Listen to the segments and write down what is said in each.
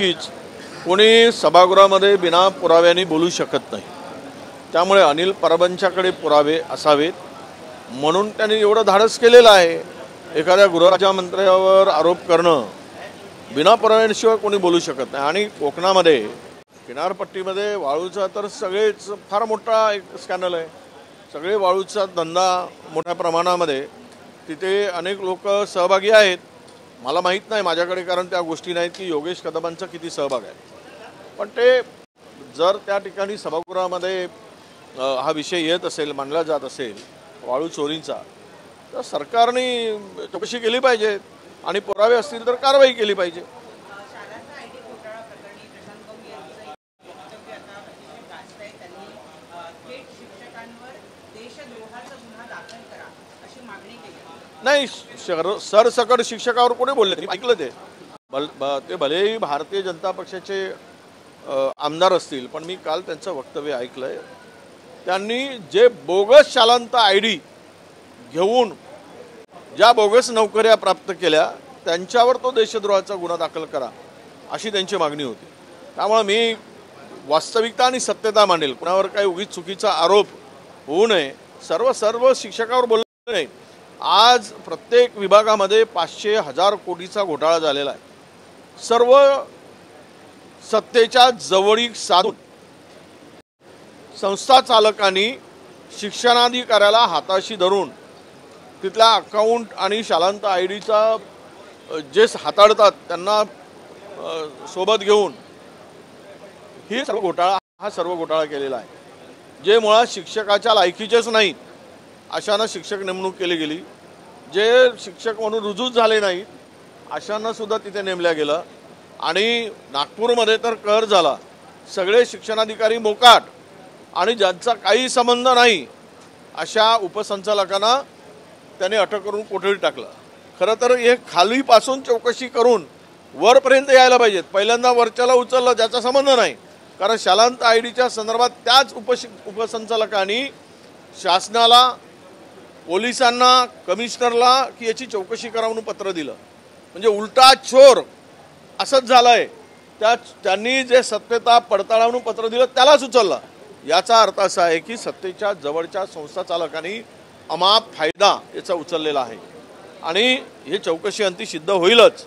नक्कीच कोणी सभागृहामध्ये बिना पुराव्याने बोलू शकत नाही। त्यामुळे अनिल परबांच्याकडे पुरावे असावेत म्हणून त्यांनी एवढं धाडस केलेलं आहे। एखाद्या गृहराज्यमंत्र्यावर आरोप करणं बिना पुराव्याशिवाय कोणी बोलू शकत नाही। आणि कोकणामध्ये किनारपट्टीमध्ये वाळूचा तर सगळेच फार मोठा एक स्कॅनल आहे। सगळे वाळूचा धंदा मोठ्या प्रमाणामध्ये तिथे अनेक लोक सहभागी आहेत। मला माहीत नाही माझ्याकडे कारण त्या गोष्टी नाहीत की योगेश कदमांचा किती सहभाग आहे, पण ते जर त्या ठिकाणी सभागृहामध्ये हा विषय येत असेल, मांडला जात असेल वाळू चोरीचा, तर सरकारने चौकशी केली पाहिजे आणि पुरावे असतील तर कारवाई केली पाहिजे। नाही, सरसकट शिक्षकावर कोणी बोलले? ऐकलं ते भलेही भारतीय जनता पक्षाचे आमदार असतील, पण मी काल त्यांचं वक्तव्य ऐकलंय। त्यांनी जे बोगस शालांत आयडी घेऊन ज्या बोगस नोकऱ्या प्राप्त केल्या त्यांच्यावर तो देशद्रोहाचा गुन्हा दाखल करा अशी त्यांची मागणी होती। त्यामुळे मी वास्तविकता आणि सत्यता मांडेल, कुणावर काही उगीच चुकीचा आरोप होऊ नये। सर्व शिक्षकावर बोलले नाही। आज प्रत्येक विभागामध्ये 500,000 कोटीचा घोटाळा झालेला आहे। सर्व सत्तेच्या जवळीक साधून संस्था चालकांनी शिक्षणाधिकाऱ्याला हाताशी धरून तिथल्या अकाउंट आणि शालांत आयडीचा जे हाताळतात त्यांना सोबत घेऊन हा सर्व घोटाळा केलेला आहे। जे मुळात शिक्षकाच्या लायकीचेच नाही अशांना शिक्षक नेमणूक केली गेली, जे शिक्षक म्हणून रुजूच झाले नाहीत अशांना सुद्धा तिथे नेमल्या गेलं। आणि नागपूरमध्ये तर कहर झाला, सगळे शिक्षणाधिकारी मोकाट आणि ज्यांचा काही संबंध नाही अशा उपसंचालकांना त्याने अटक करून कोठडीत टाकलं। खरं तर हे खालीपासून चौकशी करून वरपर्यंत यायला पाहिजेत। पहिल्यांदा वरच्याला उचललं ज्याचा संबंध नाही, कारण शालांत आयडीच्या संदर्भात त्याच उपसंचालकांनी शासनाला, पोलिसांना, कमिशनरला की याची चौकशी करा म्हणून पत्र दिलं। म्हणजे उलटा चोर असंच झालंय। त्यांनी जे सत्यता पडताळून पत्र दिलं त्यालाच उचललं। याचा अर्थ असा आहे की सत्तेच्या जवळच्या संस्था चालकांनी अमाप फायदा याचा उचललेला आहे आणि हे चौकशी अंती सिद्ध होईलच।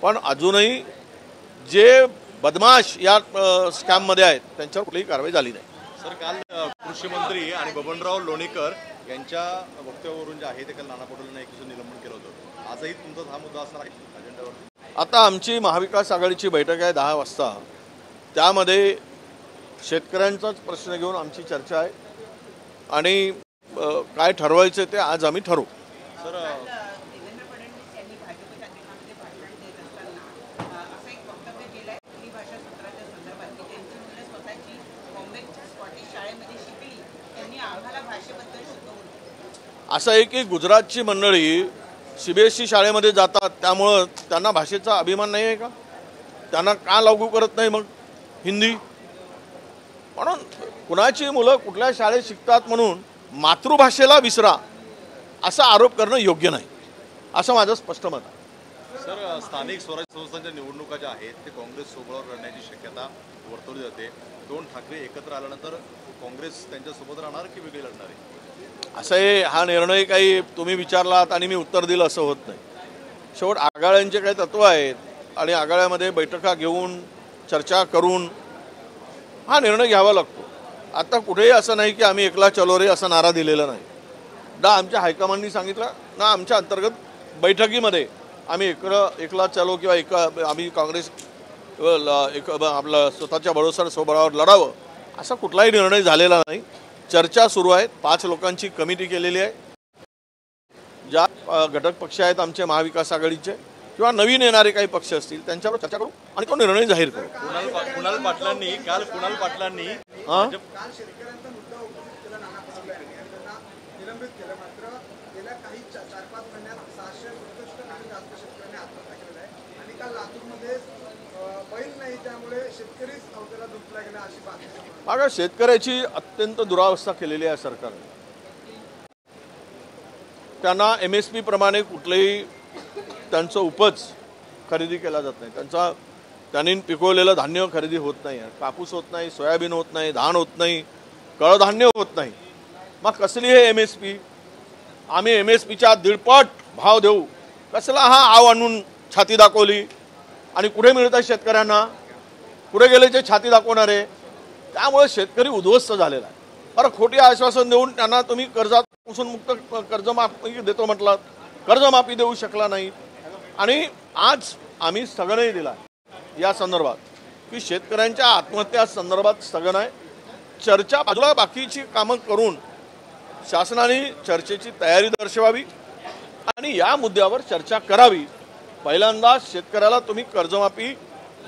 पण अजूनही जे बदमाश या स्कॅममध्ये आहेत त्यांच्यावर कुठलीही कारवाई झाली नाही। सर, काल कृषी मंत्री आणि बबनराव लोणीकर यांच्या वक्तव्यावरून जे आहे ते काल नाना पटोलेंना 21 निलंबन केलं होतं। आजही तुमचा हा मुद्दा असणार आहे अजेंडावर? आता आमची महाविकास आघाडीची बैठक आहे 10 वाजता, त्यामध्ये शेतकऱ्यांचाच प्रश्न घेऊन आमची चर्चा आहे आणि काय ठरवायचं ते आज आम्ही ठरवू। सर, असं आहे की गुजरातची मंडळी सीबीएसई शाळेमध्ये जातात, त्यामुळं त्यांना भाषेचा अभिमान नाही आहे का? त्यांना का लागू करत नाही मग हिंदी? म्हणून कुणाची मुलं कुठल्या शाळेत शिकतात म्हणून मातृभाषेला विसरा असा आरोप करणं योग्य नाही, असं माझं स्पष्ट मत आहे। सर, स्थानिक स्वराज्य संस्थांच्या निवडणुका ज्या आहेत ते काँग्रेस सोबत लढण्याची शक्यता वर्तवली जाते। 2 ठाकरे एकत्र आल्यानंतर काँग्रेस त्यांच्यासोबत राहणार की वेगळी लढणार आहे? असं आहे, हा निर्णय काही तुम्ही विचारलात आणि मी उत्तर दिलं असं होत नाही। शेवट आघाड्यांचे काही तत्व आहेत आणि आघाड्यामध्ये बैठका घेऊन चर्चा करून हा निर्णय घ्यावा लागतो। आता कुठेही असं नाही की आम्ही एकला चलो रे असा नारा दिलेला नाही। ना आमच्या हायकमांडनी सांगितलं, ना आमच्या अंतर्गत बैठकीमध्ये आम्ही एकला चलो किंवा आम्ही काँग्रेस आपलं स्वतःच्या भरोश्यावर स्वबळावर लढावं असा कुठलाही निर्णय झालेला नाही। चर्चा सुरू आहेत, 5 लोकांची कमिटी केलेली आहे। ज्या घटक पक्ष आहेत आमचे महाविकास आघाडीचे किंवा नवीन येणारे काही पक्ष असतील त्यांच्यावर चर्चा करू आणि तो निर्णय जाहीर करू। कुणाल पाटलांनी मागा शेतकऱ्याची अत्यंत दुरावस्था केलेली आहे सरकारने। त्यांना MSP प्रमाणे कुठलेही त्यांचं उपज खरेदी केला जात नाही, त्यांचा त्यांनी पिकवलेलं धान्य खरेदी होत नाही, कापूस होत नाही, सोयाबीन होत नाही, धान होत नाही, कडधान्य होत नाही. मग कसली हे MSP? आम्ही MSPच्या 1.5 भाव देऊ, कसला हा आव आणून छाती दाखवली? आणि कुठे मिळतात शेतकऱ्यांना? कुठे गेले जे छाती दाखवणारे? त्यामुळे शेतकरी उद्ध्वस्त झालेला आहे. बरं, खोटी आश्वासन देऊन त्यांना तुम्ही कर्जापासून मुक्त कर्जमाफी देतो म्हटलं, कर्जमाफी देऊ शकला नाही. आणि आज आम्ही स्थगनही दिला या संदर्भात की शेतकऱ्यांच्या आत्महत्या संदर्भात स्थगन आहे. चर्चा बाजूला, बाकीची कामं करून शासनाने चर्चेची तयारी दर्शवावी आणि या मुद्द्यावर चर्चा करावी. पहिल्यांदा शेतकऱ्याला तुम्ही कर्जमाफी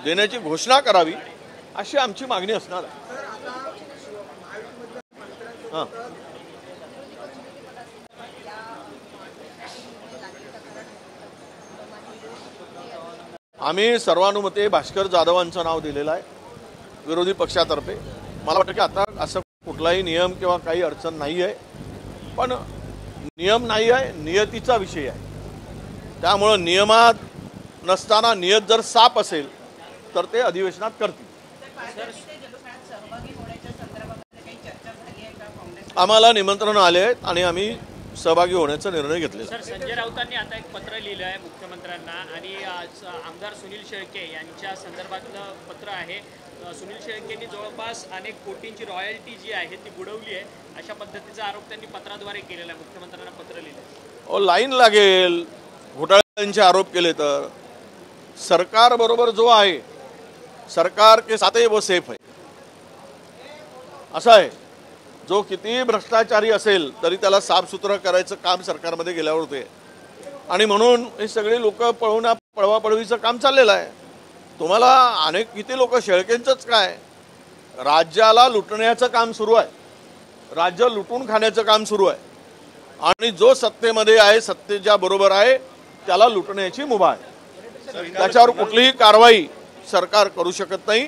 देण्याची घोषणा करावी अशी आमची मागणी असणार आहे. हां, आम्ही सर्वानुमते भास्कर जाधवांचं नाव दिलेलं आहे विरोधी पक्षातर्फे. मला वाटतं की आता असं कुठलाही नियम किंवा काही अडचण नाही आहे, पण नियम नाही आहे, नियतीचा विषय आहे. त्यामुळं नियमात नसताना नियत जर साफ असेल तर ते अधिवेशनात करतील. आम्हाला निमंत्रण आले आहेत आणि आम्ही सहभागी होण्याचा निर्णय घेतलेला. सर, संजय राऊतांनी आता एक पत्र लिहिलं आहे मुख्यमंत्र्यांना आणि आमदार सुनील शेळके यांच्या संदर्भातलं पत्र आहे. सुनील शेळकेंनी जवळपास अनेक कोटींची रॉयल्टी जी आहे ती बुडवली आहे अशा पद्धतीचा आरोप त्यांनी पत्राद्वारे केलेला आहे. मुख्यमंत्र्यांना पत्र लिहिलं. लाईन लागेल घोटाळ्यांचे आरोप केले तर. सरकार बरोबर जो आहे, सरकार के साथ वो सेफ है असं आहे. जो किती भ्रष्टाचारी असेल तरी त्याला साफसुथरं करायचं काम सरकारमध्ये गेल्यावर होते. आणि म्हणून हे सगळे लोक पळवापळवीचं काम चाललेलं आहे. तुम्हाला अनेक किती लोक, शेळकेंचंच काय, राज्याला लुटण्याचं काम सुरू आहे, राज्य लुटून खाण्याचं काम सुरू आहे. आणि जो सत्तेमध्ये आहे, सत्तेच्या बरोबर आहे, त्याला लुटण्याची मुभा आहे. त्याच्यावर कुठलीही कारवाई सरकार करू शकत नाही,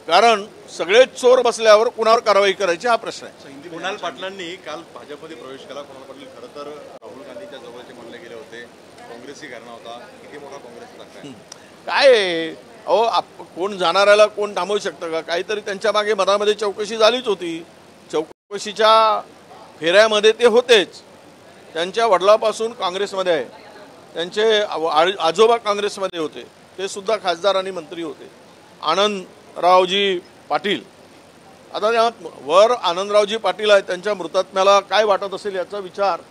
कारण सगळेच चोर बसल्यावर कुणावर कारवाई करायची हा प्रश्न आहे. कुणाल पाटलांनी काल भाजपमध्ये प्रवेश केला. कुणाल पाटील खरं तर राहुल गांधीच्या जवळचे मानले गेले होते. काँग्रेसही घराणा होता. किती मोठा काँग्रेसचा धक्का आहे? काय आहे अहो, कोण जाणाऱ्याला कोण थांबवू शकतं का? काहीतरी त्यांच्या मागे मनामध्ये चौकशी झालीच होती. चौकशीच्या फेऱ्यामध्ये ते होतेच. त्यांच्या वडिलापासून काँग्रेसमध्ये आहे, त्यांचे आजोबा काँग्रेसमध्ये होते, ते सुद्धा खासदार आणि मंत्री होते. आनंदरावजी पाटील, आता त्या वर आनंदरावजी पाटील आहेत, त्यांच्या मृतात्म्याला काय वाटत असेल याचा विचार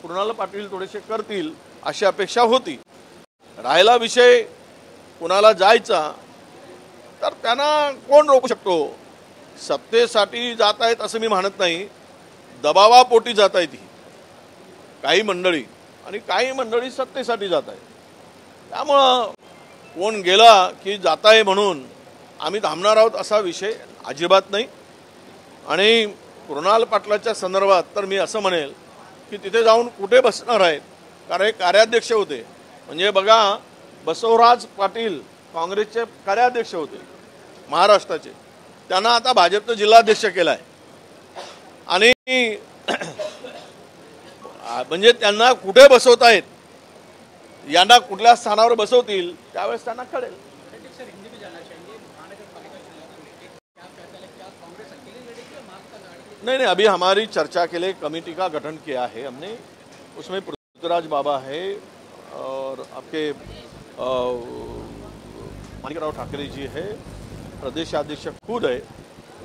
कुणाल पाटील थोडेसे करतील अशी अपेक्षा होती. राहिला विषय कुणाला जायचा तर त्यांना कोण रोखू शकतो? सत्तेसाठी जात आहेत असं मी म्हणत नाही, दबावापोटी जात आहेत ही काही मंडळी, आणि काही मंडळी सत्तेसाठी जात आहेत. त्यामुळं कोण गेला की जात आहे म्हणून आम्ही थांबणार आहोत असा विषय अजिबात नाही. आणि कुणाल पाटलाच्या संदर्भात तर मी असं म्हणेल की तिथे जाऊन कुठे बसणार आहेत, कारण हे कार्याध्यक्ष होते. म्हणजे बघा, बसवराज पाटील काँग्रेसचे कार्याध्यक्ष होते महाराष्ट्राचे, त्यांना आता भाजपचं जिल्हाध्यक्ष केलं आहे. आणि म्हणजे त्यांना कुठे बसवत आहेत, यांना कुठल्या स्थानावर बसवतील त्यावेळेस त्यांना कळेल. नहीं, अभी हमारी चर्चा के लिए कमेटी का गठन किया है हमने. उसमें पृथ्वीराज बाबा है और आपके माणिकराव ठाकरे जी है, प्रदेश अध्यक्ष खुद है,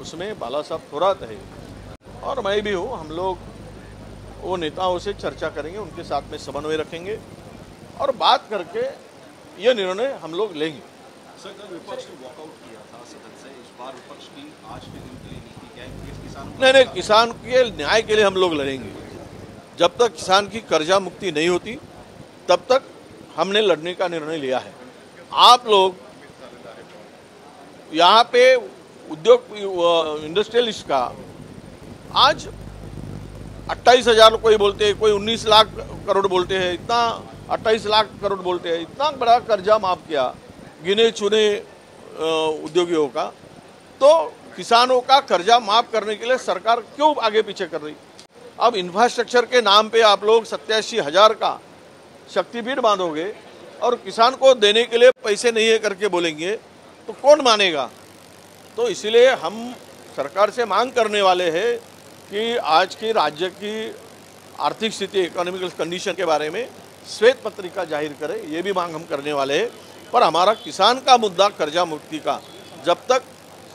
उसमें बाला साहब थोरात है और मैं भी हूँ. हम लोग वो नेताओं से चर्चा करेंगे, उनके साथ में समन्वय रखेंगे और बात करके ये निर्णय हम लोग लेंगे. सर, जब विपक्ष ने वॉकआउट किया था सदन से, इस बार विपक्ष की आज के दिन के लिए नीति क्या है? नहीं, किसान के न्याय के लिए हम लोग लड़ेंगे. जब तक किसान की कर्जा मुक्ति नहीं होती तब तक हमने लड़ने का निर्णय लिया है. आप लोग यहाँ पे उद्योग इंडस्ट्रियलिस्ट का आज 28,000 कोई बोलते हैं, कोई 19 लाख करोड़ बोलते हैं, इतना 28 लाख करोड़ बोलते हैं, इतना बड़ा कर्जा माफ किया गिने चुने उद्योगियों का. तो किसानों का कर्जा माफ करने के लिए सरकार क्यों आगे पीछे कर रही? अब इंफ्रास्ट्रक्चर के नाम पे आप लोग 87,000 का शक्तिपीठ बांधोगे और किसान को देने के लिए पैसे नहीं है करके बोलेंगे, तो कौन मानेगा। तो इसलिए हम सरकार से मांग करने वाले हैं कि आज की राज्य की आर्थिक स्थिति, इकोनॉमिकल कंडीशन के बारे में श्वेत पत्रिका जाहिर करे, ये भी मांग हम करने वाले हैं। पर हमारा किसान का मुद्दा कर्जा मुक्ति का, जब तक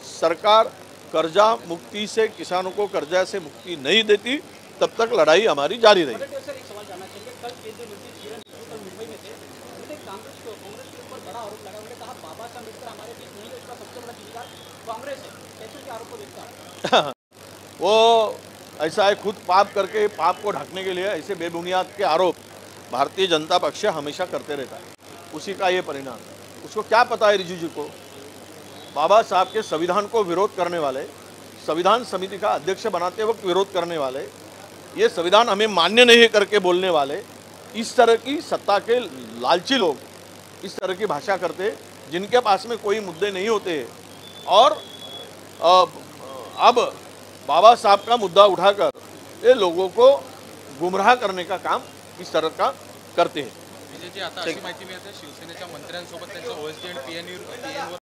सरकार कर्जा मुक्ति से, किसानों को कर्जा से मुक्ति नहीं देती, तब तक लड़ाई हमारी जारी रहेगी। सर एक सवाल जानना चाहेंगे, कल केंद्रीय मंत्री किरण रिजिजू कल मुंबई में थे, उन्होंने कांग्रेस के ऊपर बड़ा आरोप लगाया। उन्होंने कहा बाबा साहब अम्बेडकर हमारे बीच नहीं है, उसका सबसे बड़ा जिम्मेदार कांग्रेस है। कैसे के आरोप को देखता है? वो ऐसा है, खुद पाप करके पाप को ढकने के लिए ऐसे बेबुनियाद के आरोप भारतीय जनता पक्ष हमेशा करते रहता है, उसी का ये परिणाम। उसको क्या पता है रिजिजू को, बाबा साहब के संविधान को विरोध करने वाले, संविधान समिति का अध्यक्ष बनाते वक्त विरोध करने वाले, ये संविधान हमें मान्य नहीं करके बोलने वाले, इस तरह की सत्ता के लालची लोग इस तरह की भाषा करते, जिनके पास में कोई मुद्दे नहीं होते। और अब बाबा साहब का मुद्दा उठाकर ये लोगों को गुमराह करने का काम इस तरह का करते हैं। विजयजी, आता अशी माहिती मिळते शिवसेनेच्या मंत्र्यांसोबत त्यांचं ओएसडी आणि पीएनवर